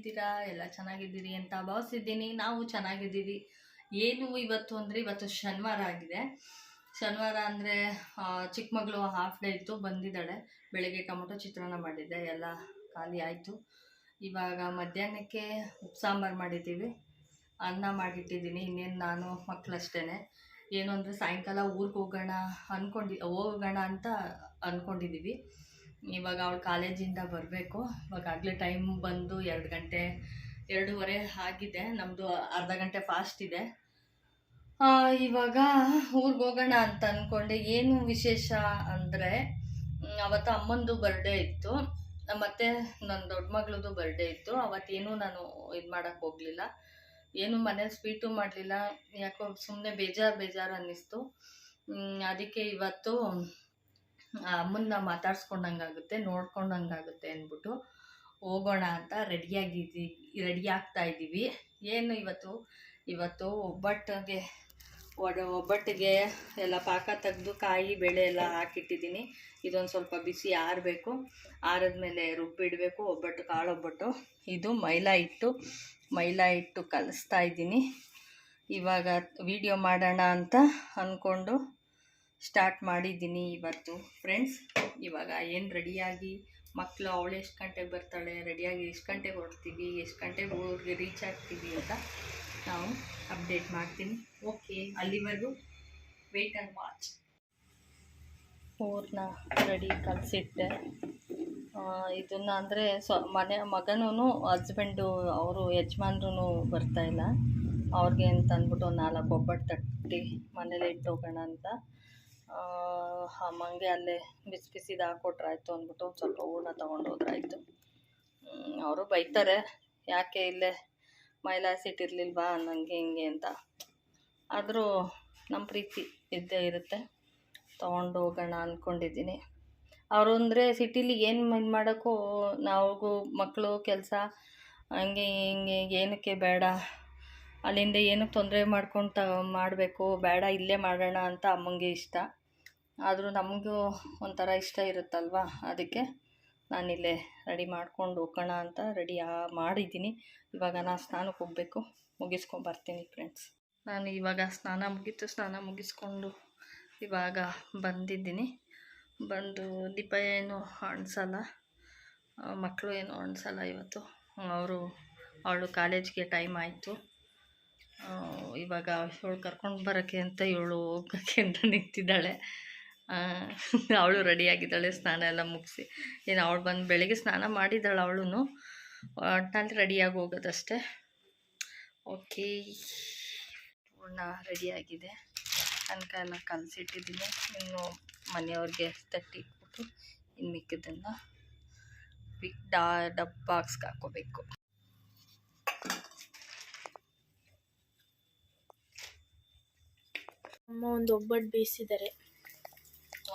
ಹೇಗಿದ್ದೀರಾ? ಎಲ್ಲ ಚೆನ್ನಾಗಿದ್ದೀರಿ ಅಂತ ಭಾವಿಸಿದ್ದೀನಿ. ನಾವು ಚೆನ್ನಾಗಿದ್ದೀವಿ. ಏನು ಇವತ್ತು ಅಂದರೆ ಇವತ್ತು ಶನಿವಾರ ಆಗಿದೆ. ಶನಿವಾರ ಅಂದರೆ ಚಿಕ್ಕ ಮಗಳು ಹಾಫ್ ಡೇ ಇತ್ತು, ಬಂದಿದ್ದಾಳೆ. ಬೆಳಗ್ಗೆ ಟೊಮೊಟೊ ಚಿತ್ರಾನ್ನ ಮಾಡಿದ್ದೆ, ಎಲ್ಲ ಖಾಲಿ ಆಯಿತು. ಇವಾಗ ಮಧ್ಯಾಹ್ನಕ್ಕೆ ಉಪ್ಸಾಂಬಾರು ಮಾಡಿದ್ದೀವಿ, ಅನ್ನ ಮಾಡಿಟ್ಟಿದ್ದೀನಿ. ಇನ್ನೇನು ನಾನು ಮಕ್ಕಳಷ್ಟೇ. ಏನು ಅಂದರೆ ಸಾಯಂಕಾಲ ಊರಿಗೆ ಹೋಗೋಣ ಅಂತ ಅಂದ್ಕೊಂಡಿದ್ದೀವಿ. ಇವಾಗ ಅವಳು ಕಾಲೇಜಿಂದ ಬರಬೇಕು. ಇವಾಗಲೇ ಟೈಮ್ ಬಂದು 2 ಗಂಟೆ 2:15 ಆಗಿದೆ. ನಮ್ಮದು ಅರ್ಧ ಗಂಟೆ ಫಾಸ್ಟ್ ಇದೆ. ಇವಾಗ ಊರಿಗೆ ಹೋಗೋಣ ಅಂತ ಅಂದ್ಕೊಂಡೆ. ಏನು ವಿಶೇಷ ಅಂದರೆ ಅವತ್ತು ಅಮ್ಮಂದು ಬರ್ಡೇ ಇತ್ತು, ಮತ್ತು ನನ್ನ ದೊಡ್ಡ ಮಗಳದು ಬರ್ಡೇ ಇತ್ತು. ಅವತ್ತೇನು ನಾನು ಇದು ಮಾಡೋಕ್ಕೆ ಹೋಗಲಿಲ್ಲ, ಏನು ಮನೇಲಿ ಸ್ವೀಟು ಮಾಡಲಿಲ್ಲ. ಯಾಕೋ ಸುಮ್ಮನೆ ಬೇಜಾರು ಅನ್ನಿಸ್ತು. ಅದಕ್ಕೆ ಇವತ್ತು ಅಮ್ಮನ್ನ ಮಾತಾಡ್ಸ್ಕೊಂಡಂಗಾಗುತ್ತೆ, ನೋಡ್ಕೊಂಡಂಗಾಗುತ್ತೆ ಅಂದ್ಬಿಟ್ಟು ಹೋಗೋಣ ಅಂತ ರೆಡಿ ಆಗ್ತಾ ಇದ್ದೀವಿ. ಏನು ಇವತ್ತು ಒಬ್ಬಟ್ಟಿಗೆ ಎಲ್ಲ ಪಾಕ ತೆಗೆದು ಕಾಯಿ ಬೇಳೆ ಎಲ್ಲ ಹಾಕಿಟ್ಟಿದ್ದೀನಿ. ಇದೊಂದು ಸ್ವಲ್ಪ ಬಿಸಿ ಆರಬೇಕು, ಆರಿದ್ಮೇಲೆ ರುಬ್ಬಿಡಬೇಕು. ಕಾಳೊಬ್ಬಟ್ಟು. ಇದು ಮೈಲಾ ಹಿಟ್ಟು ಕಲಿಸ್ತಾ ಇದ್ದೀನಿ. ಇವಾಗ ವಿಡಿಯೋ ಮಾಡೋಣ ಅಂತ ಅಂದ್ಕೊಂಡು ಸ್ಟಾರ್ಟ್ ಮಾಡಿದ್ದೀನಿ ಇವತ್ತು ಫ್ರೆಂಡ್ಸ್. ಇವಾಗ ಏನು ರೆಡಿಯಾಗಿ ಮಕ್ಕಳು ಅವಳು ಎಷ್ಟು ಗಂಟೆಗೆ ಬರ್ತಾಳೆ, ರೆಡಿಯಾಗಿ ಎಷ್ಟು ಗಂಟೆಗೆ ಹೊರಡ್ತೀವಿ, ಎಷ್ಟು ಗಂಟೆಗೆ ಊರಿಗೆ ರೀಚ್ ಆಗ್ತೀವಿ ಅಂತ ನಾವು ಅಪ್ಡೇಟ್ ಮಾಡ್ತೀನಿ. ಓಕೆ, ಅಲ್ಲಿವರೆಗೂ ವೇಟ್ ಆ್ಯಂಡ್ ವಾಚ್. ಊರನ್ನ ರೆಡಿ ಕಲಿಸಿಟ್ಟೆ. ಇದನ್ನು ಅಂದರೆ ಮಗನೂ ಹಸ್ಬೆಂಡು ಅವರು ಯಜಮಾನ್ರೂ ಬರ್ತಾಯಿಲ್ಲ. ಅವ್ರಿಗೆ ಅಂತ ಅಂದ್ಬಿಟ್ಟು 4 ಒಬ್ಬಟ್ಟು ತಟ್ಟಿ ಮನೇಲಿ ಇಟ್ಟು ಹೋಗೋಣ ಅಂತ. ಅಮ್ಮಂಗೆ ಅಲ್ಲೇ ಬಿಸಿದು ಹಾಕ್ಕೊಟ್ರಾಯ್ತು ಅಂದ್ಬಿಟ್ಟು ಸ್ವಲ್ಪ ಹೂರ್ಣ ತೊಗೊಂಡೋದ್ರಾಯ್ತು. ಅವರು ಬೈತಾರೆ, ಯಾಕೆ ಇಲ್ಲೇ ಮೈಲಾಸಿಟ್ಟಿರಲಿಲ್ವಾ ನನಗೆ ಹಿಂಗೆ ಅಂತ. ಆದರೂ ನಮ್ಮ ಪ್ರೀತಿ ಇದ್ದೇ ಇರುತ್ತೆ, ತೊಗೊಂಡು ಹೋಗೋಣ ಅಂದ್ಕೊಂಡಿದ್ದೀನಿ. ಅವರು ಅಂದರೆ ಸಿಟಿಲಿ ಏನು ಇದು ಮಾಡೋಕ್ಕೂ ನಾವು ಮಕ್ಕಳು ಕೆಲಸ ಹಂಗೆ ಹಿಂಗೆ ಏನಕ್ಕೆ ಬೇಡ, ಅಲ್ಲಿಂದ ಏನಕ್ಕೆ ತೊಂದರೆ ಮಾಡ್ಕೊಂಡು ಮಾಡಬೇಕು, ಬೇಡ ಇಲ್ಲೇ ಮಾಡೋಣ ಅಂತ ಅಮ್ಮಂಗೆ ಇಷ್ಟ. ಆದರೂ ನಮಗೂ ಒಂಥರ ಇಷ್ಟ ಇರುತ್ತಲ್ವ, ಅದಕ್ಕೆ ನಾನಿಲ್ಲೇ ರೆಡಿ ಮಾಡ್ಕೊಂಡು ಹೋಗೋಣ ಅಂತ ಮಾಡಿದ್ದೀನಿ. ಇವಾಗ ನಾನು ಸ್ನಾನಕ್ಕೆ ಹೋಗಬೇಕು, ಮುಗಿಸ್ಕೊಂಬರ್ತೀನಿ ಫ್ರೆಂಡ್ಸ್. ನಾನು ಇವಾಗ ಸ್ನಾನ ಮುಗಿಸ್ಕೊಂಡು ಇವಾಗ ಬಂದಿದ್ದೀನಿ. ಬಂದು ದೀಪ ಏನು ಅಣಿಸಲ್ಲ, ಮಕ್ಕಳು ಏನು ಅಣಿಸಲ್ಲ ಇವತ್ತು. ಅವಳು ಕಾಲೇಜ್ಗೆ ಟೈಮ್ ಆಯಿತು. ಇವಾಗ ಇವಳು ಕರ್ಕೊಂಡು ಬರೋಕ್ಕೆ ಅಂತ ಇವಳು ಹೋಗೋಕ್ಕೆ ಅಂತ ನಿಂತಿದ್ದಾಳೆ. ಅವಳು ರೆಡಿಯಾಗಿದ್ದಾಳೆ, ಸ್ನಾನ ಎಲ್ಲ ಮುಗಿಸಿ. ಏನು ಅವಳು ಬಂದು ಬೆಳಗ್ಗೆ ಸ್ನಾನ ಮಾಡಿದ್ದಾಳೆ. ಅವಳು ಒಟ್ಟಿನಲ್ಲಿ ರೆಡಿಯಾಗಿ ಹೋಗೋದಷ್ಟೇ. ಓಕೆ, ಹೂರ್ಣ ರೆಡಿಯಾಗಿದೆ, ಕನಕ ಎಲ್ಲ ಕಲಸಿಟ್ಟಿದ್ದೀನಿ. ಇನ್ನು ಮನೆಯವ್ರಿಗೆ ತಟ್ಟಿಟ್ಬಿಟ್ಟು ಇನ್ನು ಮಿಕ್ಕಿದ್ದನ್ನು ಬಾಕ್ಸ್ಗೆ ಹಾಕ್ಕೋಬೇಕು. ಅಮ್ಮ ಒಂದು ಒಬ್ಬಟ್ಟು ಬೇಯಿಸಿದ್ದಾರೆ,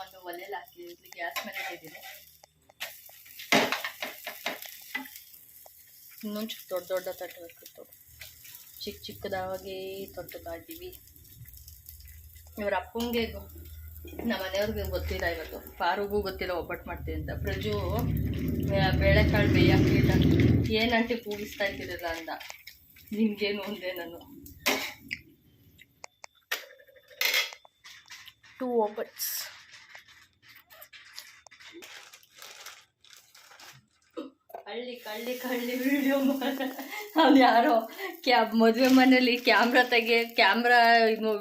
ಒಂದು ಒಲೆಯಲ್ಲಿ ಹಾಕಿದ್ದೀನಿ, ಗ್ಯಾಸ್ ಮೇಲೆ ಇಟ್ಟಿದ್ದೀನಿ. ಇನ್ನೊಂದು ದೊಡ್ಡ ತಟ್ಟಬೇಕಿತ್ತು, ಚಿಕ್ಕದಾಗಿ ತೊಟ್ಟುತ್ತಾ ಇದ್ದೀವಿ. ಇವ್ರ ಅಪ್ಪಂಗೆ ನಮ್ಮ ಮನೆಯವ್ರಿಗೆ ಗೊತ್ತಿಲ್ಲ, ಇವತ್ತು ಪಾರುಗೂ ಗೊತ್ತಿಲ್ಲ ಒಬ್ಬಟ್ಟು ಮಾಡ್ತೀನಿ ಅಂತ. ಪ್ರಜು ಬೇಳೆಕಾಳು ಬೇಯಕ್ಕಿಲ್ಲ, ಏನಂಟಿ ಕೂಗಿಸ್ತಾ ಇದ್ದೀರಲ್ಲ ಅಂದ. ನಿಮಗೇನು ಅಂದೆ ನಾನು. 2 ಒಬ್ಬಟ್ಸ್. ಕಳ್ಳಿ ವಿಡಿಯೋ ಅವ್ನು ಯಾರೋ ಮದುವೆ ಮನೇಲಿ ಕ್ಯಾಮ್ರಾ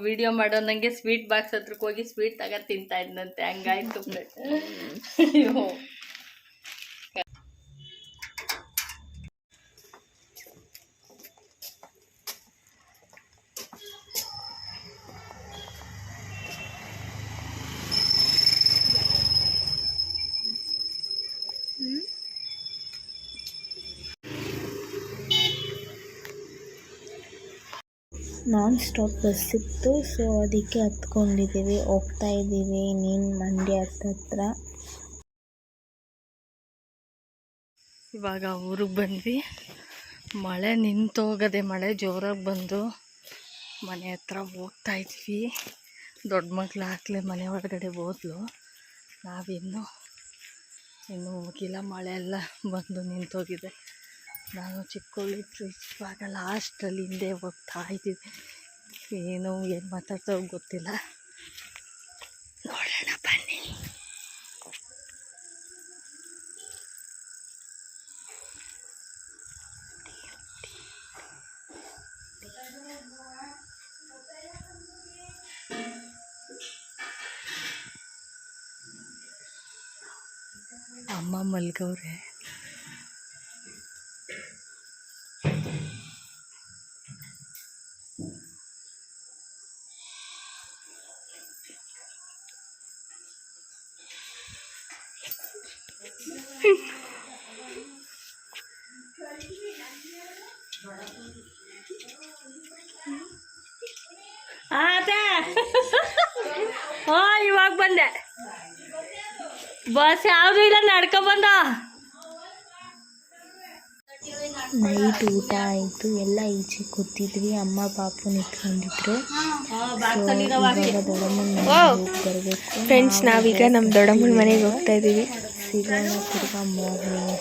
ವಿಡಿಯೋ ಮಾಡೋ ನನಗೆ ಸ್ವೀಟ್ ಬಾಕ್ಸ್ ಹತ್ರಕ್ಕೆ ಹೋಗಿ ಸ್ವೀಟ್ ತಿಂತಾ ಇದ್ದಂತೆ, ಹಂಗಾಯ್ತು. ನಾನ್ ಸ್ಟಾಪ್ ಬಸ್ ಸಿಕ್ತು, ಸೊ ಅದಕ್ಕೆ ಹತ್ಕೊಂಡಿದ್ದೀವಿ, ಹೋಗ್ತಾ ಇದ್ದೀವಿ ಮಂಡ್ಯ ಹತ್ರ. ಇವಾಗ ಊರಿಗೆ ಬಂದ್ವಿ. ಮಳೆ ನಿಂತೋಗದೆ, ಮಳೆ ಜೋರಾಗಿ ಬಂದು ಮನೆ ಹತ್ರ ಹೋಗ್ತಾ ಇದ್ವಿ. ದೊಡ್ಡ ಮಗಳು ಹಾಕ್ಲೆ ಮನೆ ಒಳಗಡೆ ಹೋದ್ಲು, ನಾವಿನ್ನೂ ಹೋಗಿಲ್ಲ. ಮಳೆ ಎಲ್ಲ ಬಂದು ನಿಂತೋಗಿದೆ. ನಾನು ಚಿಕ್ಕವಳಿದ್ರು ಇವಾಗ ಲಾಸ್ಟಲ್ಲಿ ಹಿಂದೆ ಹೋಗ್ತಾ ಇದ್ದೀವಿ. ಏನು ಮಾತಾಡ್ತೋ ಗೊತ್ತಿಲ್ಲ, ನೋಡೋಣ ಬನ್ನಿ. ಅಮ್ಮ ಮಲ್ಗವ್ರೆ. ಇವಾಗ ಬಂದೆ. ಬಸ್ ಯಾವುದು ಇಲ್ಲ, ನಡ್ಕೊ ಬಂದ. ನೈಟ್ ಊಟ ಆಯಿತು, ಎಲ್ಲ ಈಚೆ ಕೂತಿದ್ವಿ. ಅಮ್ಮ ಪಾಪು ನಿಂತ್ಕೊಂಡಿದ್ರು. ಇವಾಗ ದೊಡ್ಡಮ್ಮನ ಮನೆಗೆ ಹೋಗಿ ಬರಬೇಕು. ಫ್ರೆಂಡ್ಸ್, ನಾವೀಗ ನಮ್ಮ ದೊಡ್ಡಮ್ಮನ ಮನೆಗೆ ಹೋಗ್ತಾ ಇದ್ದೀವಿ. ಸಿಗೋಣ ತಿರ್ಗಾ ಮಾರ್ನಿಂಗ್.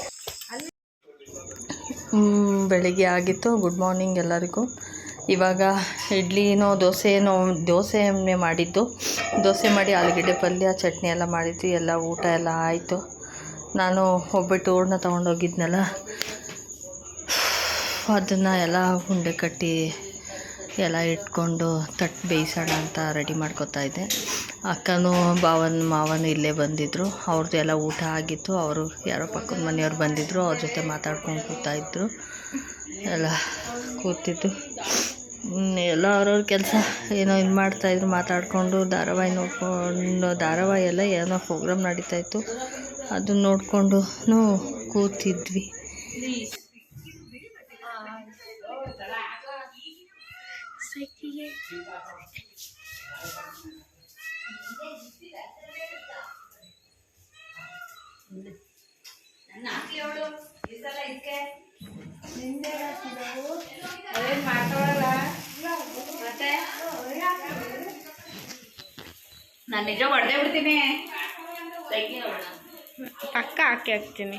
ಬೆಳಿಗ್ಗೆ ಆಗಿತ್ತು. ಗುಡ್ ಮಾರ್ನಿಂಗ್ ಎಲ್ಲರಿಗೂ. ಇವಾಗ ಇಡ್ಲಿನೋ ದೋಸೆಯನ್ನೇ ಮಾಡಿದ್ದು. ದೋಸೆ ಮಾಡಿ ಆಲೂಗಡ್ಡೆ ಪಲ್ಯ, ಚಟ್ನಿ ಎಲ್ಲ ಮಾಡಿದ್ವಿ. ಎಲ್ಲ ಊಟ ಎಲ್ಲ ಆಯಿತು. ನಾನು ಒಬ್ಬಟ್ಟು ಹೂರಣ ತೊಗೊಂಡೋಗಿದ್ನಲ್ಲ, ಅದನ್ನು ಎಲ್ಲ ಉಂಡೆ ಕಟ್ಟಿ ಎಲ್ಲ ಇಟ್ಕೊಂಡು ತಟ್ಟು ಬೇಯಿಸೋಣ ಅಂತ ರೆಡಿ ಮಾಡ್ಕೊತಾ ಇದ್ದೆ. ಅಕ್ಕನೂ ಮಾವನು ಇಲ್ಲೇ ಬಂದಿದ್ದರು. ಅವ್ರದ್ದು ಎಲ್ಲ ಊಟ ಆಗಿತ್ತು. ಅವರು ಯಾರೋ ಪಕ್ಕದ ಮನೆಯವ್ರು ಬಂದಿದ್ದರು, ಅವ್ರ ಜೊತೆ ಮಾತಾಡ್ಕೊಂಡು ಕೂತಾಯಿದ್ರು. ಎಲ್ಲ ಕೂತಿದ್ದು ಎಲ್ಲ ಅವ್ರವ್ರ ಕೆಲಸ ಏನೋ ಇದು ಮಾಡ್ತಾಯಿದ್ರು, ಮಾತಾಡಿಕೊಂಡು ಧಾರಾವಾಹಿ ನೋಡಿಕೊಂಡು. ಧಾರಾವಾಹಿ ಎಲ್ಲ ಏನೋ ಪ್ರೋಗ್ರಾಮ್ ನಡೀತಾಯಿತ್ತು, ಅದನ್ನ ನೋಡಿಕೊಂಡು ಕೂತಿದ್ವಿ. ನಾನು ನಿಜ ಹೊಡೆದೇ ಬಿಡ್ತೀನಿ, ಪಕ್ಕ ಹಾಕಿ ಹಾಕ್ತೀನಿ.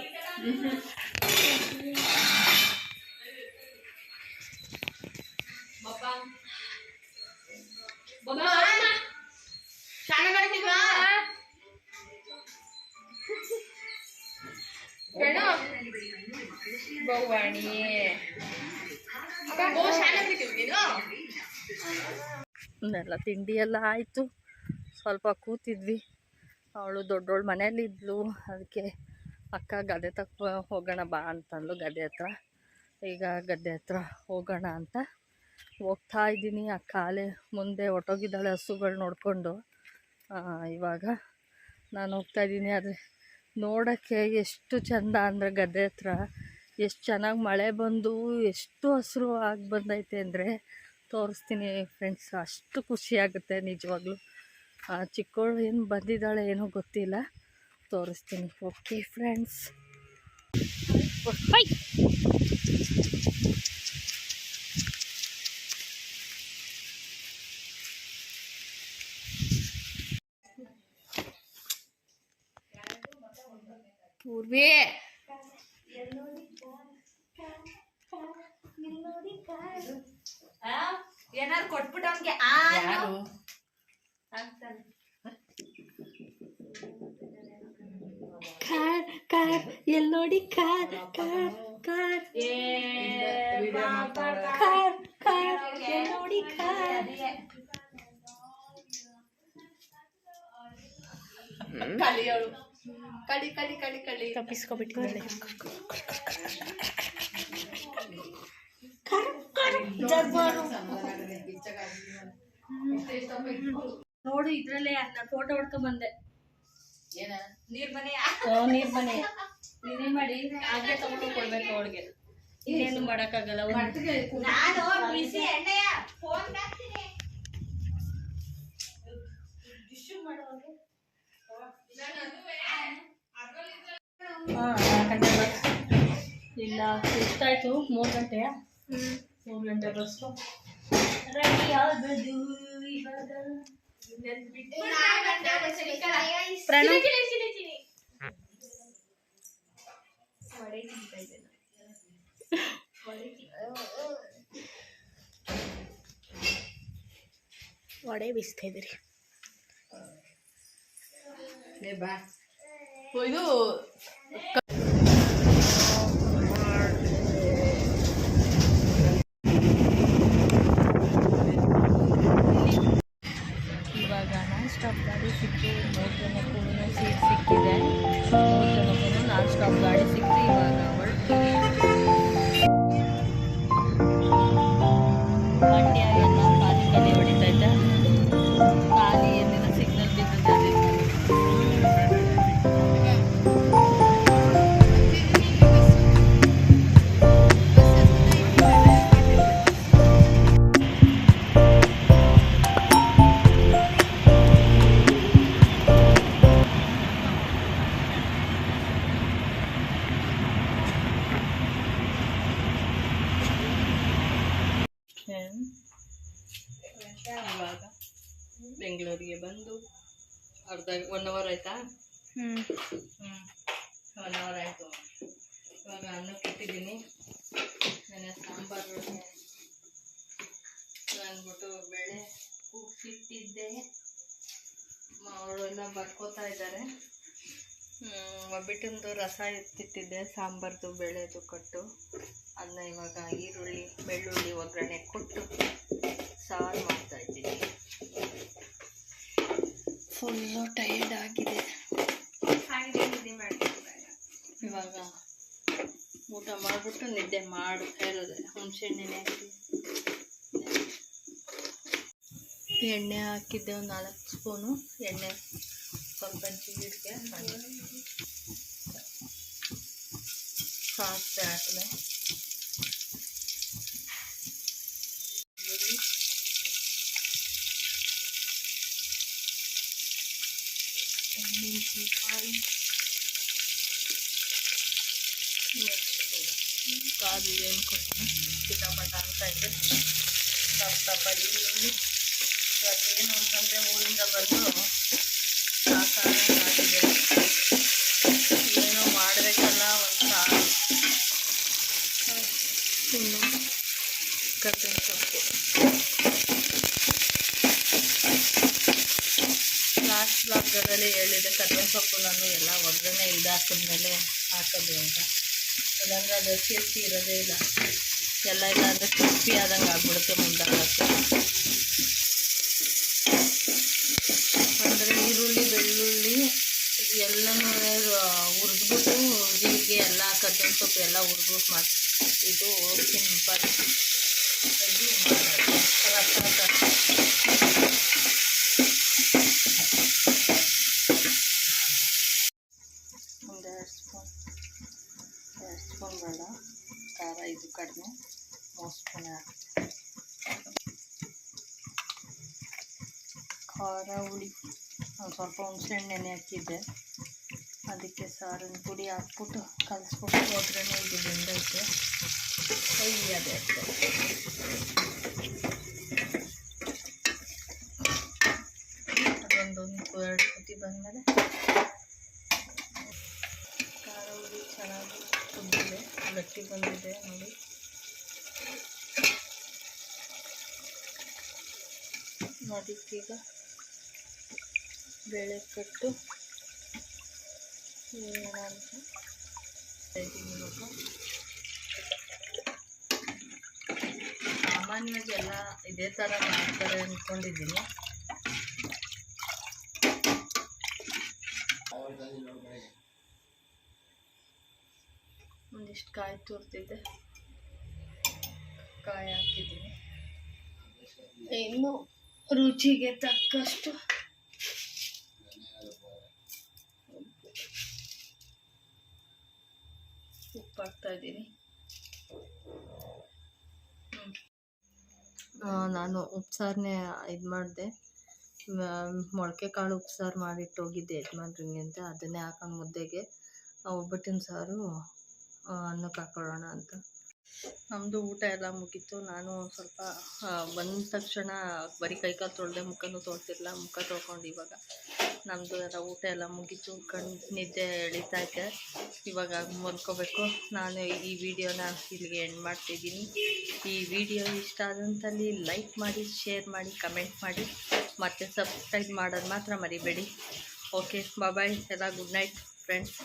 ಎಲ್ಲ ತಿಂಡಿ ಎಲ್ಲ ಆಯಿತು. ಸ್ವಲ್ಪ ಕೂತಿದ್ವಿ. ಅವಳು ದೊಡ್ಡವಳು ಮನೇಲಿದ್ಲು, ಅದಕ್ಕೆ ಅಕ್ಕ ಗದ್ದೆ ತಕ್ಕ ಹೋಗೋಣ ಬಾ ಅಂತಂದ್ಲು. ಗದ್ದೆ ಹತ್ರ ಈಗ ಗದ್ದೆ ಹತ್ರ ಹೋಗೋಣ ಅಂತ ಹೋಗ್ತಾ ಇದ್ದೀನಿ. ಅಕ್ಕ ಅಲ್ಲೇ ಮುಂದೆ ಹೊಟ್ಟೋಗಿದ್ದಾಳೆ ಹಸುಗಳು ನೋಡಿಕೊಂಡು. ಇವಾಗ ನಾನು ಹೋಗ್ತಾಯಿದ್ದೀನಿ. ಆದರೆ ನೋಡೋಕ್ಕೆ ಎಷ್ಟು ಚೆಂದ ಅಂದರೆ ಗದ್ದೆ ಹತ್ರ ಎಷ್ಟು ಚೆನ್ನಾಗಿ ಮಳೆ ಬಂದು ಎಷ್ಟು ಹಸಿರು ಆಗಿ ಬಂದೈತೆ ಅಂದರೆ ತೋರಿಸ್ತೀನಿ ಫ್ರೆಂಡ್ಸ್. ಅಷ್ಟು ಖುಷಿಯಾಗುತ್ತೆ ನಿಜವಾಗ್ಲೂ. ಚಿಕ್ಕವಳು ಏನು ಬಂದಿದ್ದಾಳೆ ಏನೋ ಗೊತ್ತಿಲ್ಲ, ತೋರಿಸ್ತೀನಿ. Okay friends. ಪೂರ್ವಿ ಏನಾದ್ರು ಕೊಟ್ಬಿಟ್ಟು ಅವನಿಗೆ ಕಾರ್ ಎಲ್ಲಿ ನೋಡಿ car car car car car ಎಲ್ಲಿ ನೋಡಿ ಕಾರ್. ಕಲಿಯೋಳು ಕಳಿ ಕಳಿ ಕಳಿ ಕಳಿ ತಪ್ಪಿಸ್ಕೊಬಿಟ್ಟಿದ್ದಾಳೆ. ನೋಡು, ಇದ್ರಲ್ಲೇ ನಾನು ಫೋಟೋ ಹೊಡ್ಕೊಂಡ್ ಬಂದೆ. ನೀರ್ ಮನೆ ನೀರ್ ಮನೆ ನೀನೇನ್ ಮಾಡಿ ಹಾಗೆ ತಗೊಂಡು ಕೊಡ್ಬೇಕು ಅವಳಿಗೆ. ಇನ್ನೇನು ಮಾಡಕ್ಕಾಗಲ್ಲ. ಇಲ್ಲ ಎಷ್ಟಾಯ್ತು? 3 ಗಂಟೆ 3 ಗಂಟೆ ಬಸ್ಸು. ರೆಡಿ ಆಗೋದು ಇವಾಗ. ಗಾಳಿ ಬೀಸ್ತಾ ಇದೆ ರೀ. ಬಾ ಇದು ಇವಾಗ ನಾನ್ ಸ್ಟಾಪ್ ಗಾಡಿ ಸಿಕ್ತು. 3 ಜನಕ್ಕೂ ಸೀಟ್ ಸಿಕ್ಕಿದೆ. 3 ಜನಕ್ಕೂ ನಾನ್ ಸ್ಟಾಪ್ ಗಾಡಿ ಸಿಕ್ತು. ಇವಾಗ ಹೊರಡ್ತೀವಿ. ಮಂಡ್ಯ ಎಲ್ಲ ಖಾಲಿ ಹೊಡಿತೈತೆ. ಖಾಲಿ ಏನಿಲ್ಲ, ಸಿಗ್ನಲ್ ಬಿದ್ದಿದೆ. ಇವಾಗ ಬೆಂಗಳೂರಿಗೆ ಬಂದು 1 ಅವರ್ ಆಯ್ತಾ? 1 ಅವರ್ ಆಯಿತು. ಇವಾಗ ಅನ್ನಕ್ಕೆ ಇಟ್ಟಿದ್ದೀನಿ. ನಾನು ಸಾಂಬಾರು ಅಂದ್ಬಿಟ್ಟು ಬೇಳೆ ಕೂಗಿಟ್ಟಿದ್ದೆ. ಅವರೆಲ್ಲ ಬರ್ಕೋತಾ ಇದ್ದಾರೆ. ಒಬ್ಬಿಟ್ಟಿಂದು ರಸ ಎತ್ತಿಟ್ಟಿದ್ದೆ, ಸಾಂಬಾರ್ದು ಬೇಳೆದು ಕಟ್ಟು. ಅದನ್ನ ಇವಾಗ ಈರುಳ್ಳಿ ಬೆಳ್ಳುಳ್ಳಿ ಒಗ್ಗರಣೆ ಕೊಟ್ಟು ಸಾರು ಮಾಡ್ತಾಯಿದ್ದೀನಿ. ಫುಲ್ಲು ಟಯರ್ಡ್ ಆಗಿದೆ. ಇವಾಗ ಊಟ ಮಾಡಿಬಿಟ್ಟು ನಿದ್ದೆ ಮಾಡ್ತಾ ಇರೋದೆ. ಹುಣಸೆಹಣ್ಣೆ ಹಾಕಿ ಎಣ್ಣೆ ಹಾಕಿದ್ದೆ, ಒಂದು 4 ಸ್ಪೂನು ಎಣ್ಣೆ, ಸ್ವಲ್ಪ ಜೀರಿಗೆ, ಸಾಸಿವೆ ಹಾಕಿದೆ, ಮೆಣಸಿನಕಾಯಿ, ಕಾದು ಏನು ಕೊಟ್ಟು ಚಿಟಪಟ ಅಂತ ಇದೆ. ದಪ್ಪ ಈರುಳ್ಳಿ. ಇವತ್ತೇನು ಅಂತಂದರೆ ಊರಿಂದ ಬಂದು ಸಾಕಾಗಿದೆ. ಏನೋ ಮಾಡಬೇಕಲ್ಲ ಒಂದು ಸಾರು. ಇನ್ನು ಕರ್ಬೇವಿನ ಸೊಪ್ಪು. ಲಾಸ್ಟ್ ಬ್ಲಾಗ್ಗಳಲ್ಲಿ ಹೇಳಿದೆ ಕರ್ಬೇವಿನ ಸೊಪ್ಪು ನಾನು ಎಲ್ಲ ಒಗ್ಗರಣೆ ಇದಾಕಿದ್ಮೇಲೆ ಹಾಕೋದು ಅಂತ. ಇಲ್ಲಾಂದರೆ ಅದು ಹಸಿ ಇರೋದೇ ಇಲ್ಲ. ಎಲ್ಲ ಇಲ್ಲ ಅಂದರೆ ಕ್ರಿಸ್ಪಿ ಆದಂಗೆ ಆಗ್ಬಿಡುತ್ತೆ ಮುಂದೆ ಹಾಕಿ. ಅಂದರೆ ಈರುಳ್ಳಿ ಬೆಳ್ಳುಳ್ಳಿ ಎಲ್ಲನೂ ಹುರಿದ್ಬಿಟ್ಟು ಜೀರಿಗೆ ಎಲ್ಲ ಕರ್ಬೇವಿನ ಸೊಪ್ಪು ಎಲ್ಲ ಹುರಿದ್ಬಿಟ್ಟು ಮಾಡಿ ಇದು ಸಿಂಪಲ್ ಆಗಿ ಮಾಡೋದು. ರಸ ಒಂದು 2 ಸ್ಪೂನ್ ಬೇಡ, ಖಾರ ಇದು ಕಡಿಮೆ, 3 ಸ್ಪೂನ್ ಹಾಕಿ. ಖಾರ ಹುಳಿ ಒಂದು ಸ್ವಲ್ಪ ಹುಣಸೆಹಣ್ಣೆ ಹಾಕಿದ್ದೆ. ಅದಕ್ಕೆ ಸಾರಿನ ಪುಡಿ ಹಾಕ್ಬಿಟ್ಟು ಕಲಿಸ್ಬಿಟ್ಟು ಒಗ್ಗರಣೆ ಇದು ಬೆಂದೈತೆ ಕೈಯದೆ ಅದೊಂದು 2 ಕುದಿ ಬಂದಮೇಲೆ ಖಾರ ಹುಳಿ ಚೆನ್ನಾಗಿ ಕುದ್ದಿದೆ, ಗಟ್ಟಿ ಬಂದಿದೆ ನೋಡಿ. ಅದಕ್ಕೀಗ ಬೇಳೆ ಕಟ್ಟು ಏನಂತ ಸಾಮಾನ್ಯವಾಗಿ ಎಲ್ಲ ಇದೇ ಥರ ಮಾಡ್ತಾರೆ ಅಂದ್ಕೊಂಡಿದ್ದೀನಿ. ಒಂದಿಷ್ಟು ಕಾಯಿ ತುರ್ತಿದ್ದೆ, ಕಾಯಿ ಹಾಕಿದ್ದೀನಿ. ಇನ್ನು ರುಚಿಗೆ ತಕ್ಕಷ್ಟು ಉಪ್ಪು ಹಾಕ್ತಾಯಿದ್ದೀನಿ. ನಾನು ಉಪ್ಸಾರನ್ನೇ ಇದು ಮಾಡಿದೆ, ಮೊಳಕೆ ಕಾಳು ಉಪ್ಸಾರು ಮಾಡಿಟ್ಟೋಗಿದ್ದೆ ಯಜಮಾನ್ರಿಗೆ ಅಂತ. ಅದನ್ನೇ ಹಾಕೊಂಡು ಮುದ್ದೆಗೆ ಒಬ್ಬಟ್ಟಿನ ಸಾರು ಅನ್ನಕ್ಕೆ ಹಾಕೊಳ್ಳೋಣ ಅಂತ. ನಮ್ಮದು ಊಟ ಎಲ್ಲ ಮುಗೀತು. ನಾನು ಸ್ವಲ್ಪ ಬಂದ ತಕ್ಷಣ ಬರೀ ಕೈಕಾಲು ತೊಳೆದೆ, ಮುಖನೂ ತೊಳ್ತಿರಲಿಲ್ಲ. ಮುಖ ತೊಳ್ಕೊಂಡು ಇವಾಗ ನಮ್ಮದು ಎಲ್ಲ ಊಟ ಎಲ್ಲ ಮುಗೀತು. ನಿದ್ದೆ ಎಳಿತೈತೆ. ಇವಾಗ ಮಲ್ಕೋಬೇಕು. ನಾನು ಈ ವಿಡಿಯೋನ ಇಲ್ಲಿಗೆ ಎಂಡ್ ಮಾಡ್ತಿದ್ದೀನಿ. ಈ ವಿಡಿಯೋ ಇಷ್ಟ ಆದಂತಲ್ಲಿ ಲೈಕ್ ಮಾಡಿ, ಶೇರ್ ಮಾಡಿ, ಕಮೆಂಟ್ ಮಾಡಿ. ಮತ್ತು ಸಬ್ಸ್ಕ್ರೈಬ್ ಮಾಡೋದು ಮಾತ್ರ ಮರಿಬೇಡಿ. ಓಕೆ ಬಾಯ್ ಎಲ್ಲ, ಗುಡ್ ನೈಟ್ ಫ್ರೆಂಡ್ಸ್.